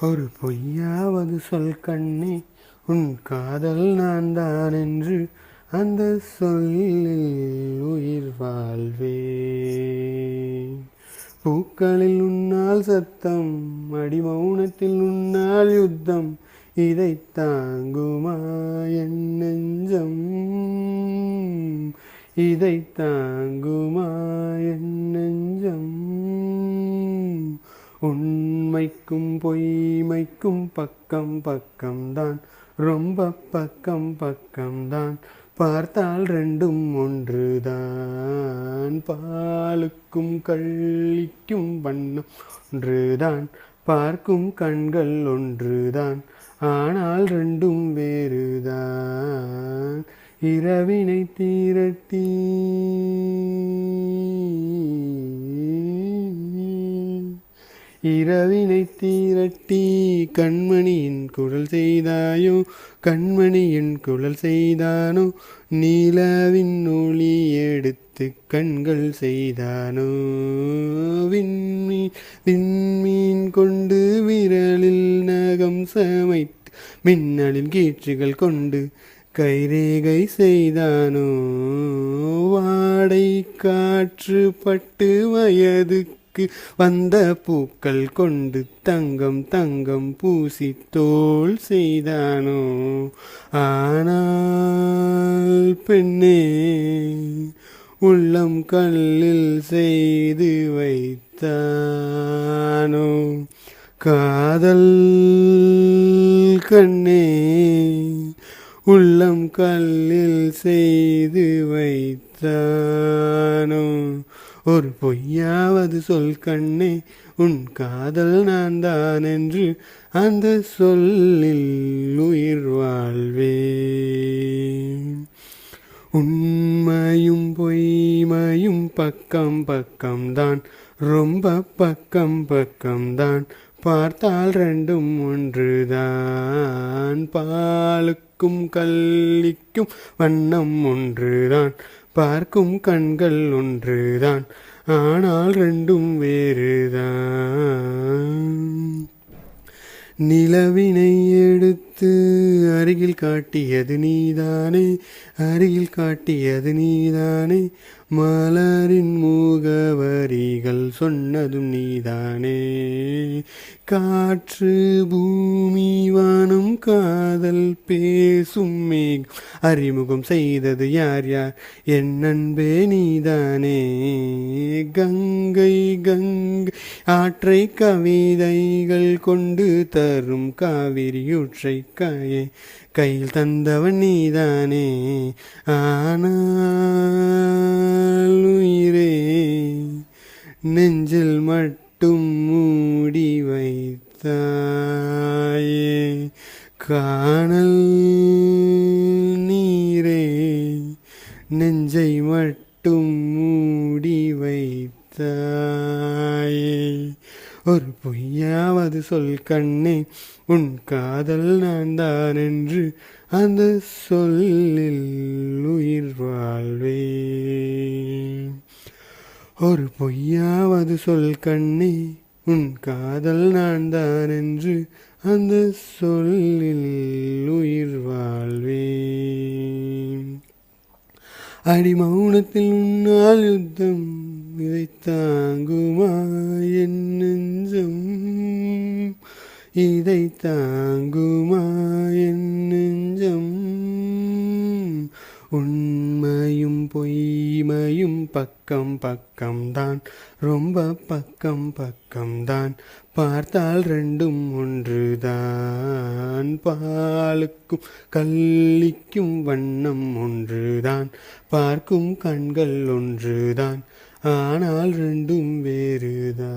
ஒரு பொய்யாவது சொல் கண்ணே, உன் காதல் நான் தான் என்று அந்த சொல்லில் உயிர் வாழ்வேன். பூக்களில் உன்னால் சத்தம், அடிமௌனத்தில் உன்னால் யுத்தம், இதை தாங்குமா என் நெஞ்சம், இதை தாங்குமா என் நெஞ்சம். உண்மைக்கும் பொய்மைக்கும் பக்கம் பக்கம்தான், ரொம்ப பக்கம் பக்கம்தான். பார்த்தால் ரெண்டும் ஒன்றுதான், பாலுக்கும் கள்ளிக்கும் வண்ணம் ஒன்றுதான், பார்க்கும் கண்கள் ஒன்றுதான், ஆனால் ரெண்டும் வேறுதான். இரவினை தீரட்டி இரவினை தீரட்டி கண்மணியின் குழல் செய்தாயோ, கண்மணியின் குழல் செய்தானோ, நீலவின் ஒளி எடுத்து கண்கள் செய்தானோ. விண்மீன் விண்மீன் கொண்டு விரலில் நகம் சமைத்து மின்னலின் கீற்றுகள் கொண்டு கைரேகை செய்தானோ. வாடை காற்று பட்டு வயதுக்கு வந்த பூக்கள் கொண்டு தங்கம் தங்கம் பூசி தோள் செய்தானோ. ஆனால் பெண்ணே, உள்ளம் கல்லில் செய்து வைத்தானோ காதல் கண்ணே, உள்ளம் கல்லில் செய்து வைத்தானோ. ஒரு பொய்யாவது சொல் கண்ணே, உன் காதல் நான் தான் என்று அந்த சொல்லில் உயிர் வாழ்வேன். உண்மையும் பொய்மையும் பக்கம் பக்கம்தான், ரொம்ப பக்கம் பக்கம்தான். பார்த்தால் ரெண்டும் ஒன்றுதான், பாலுக்கும் கள்ளிக்கும் வண்ணம் ஒன்றுதான், பார்க்கும் கண்கள் ஒன்றுதான், ஆனால் ரெண்டும் வேறுதான். நிலவினை எடுத்து அருகில் காட்டியது நீதானே, அருகில் காட்டியது நீதானே, மலரின் முகவரிகள் சொன்னதும் நீதானே. காற்று பூமி வானம் காதல் பேசும் மேகம் அறிமுகம் செய்தது யார் யார், என் அன்பே நீதானே. கங்கை கங்கை ஆற்றை கவிதைகள் கொண்டு தரும் காவிரியூற்றை கையில் தந்தவன் நீதானே. ஆனால் உயிரே, நெஞ்சில் மட்டும் மூடி வைத்தாயே. காணல் நீரே, நெஞ்சை மட்டும் மூடி வைத்தாயே. ஒரு பொய்யாவது சொல் கண்ணே, உன் காதல் நான் தான் என்று அந்த சொல்லில் உயிர் வாழ்வேன். ஒரு பொய்யாவது சொல் கண்ணே, உன் காதல் நான் தான் என்று அந்த சொல்லில் உயிர் வாழ்வேன். அடிமௌனத்தில் உன்னால் யுத்தம், இதை தாங்குமா என் நெஞ்சம், இதை தாங்குமா என் நெஞ்சம். உண்மையும் பொய்மையும் பக்கம் பக்கம்தான், ரொம்ப பக்கம் பக்கம்தான். பார்த்தால் ரெண்டும் ஒன்றுதான், பாலுக்கும் கள்ளிக்கும் வண்ணம் ஒன்றுதான், பார்க்கும் கண்கள் ஒன்றுதான், ஆனால் ரெண்டும் வேறுதான்.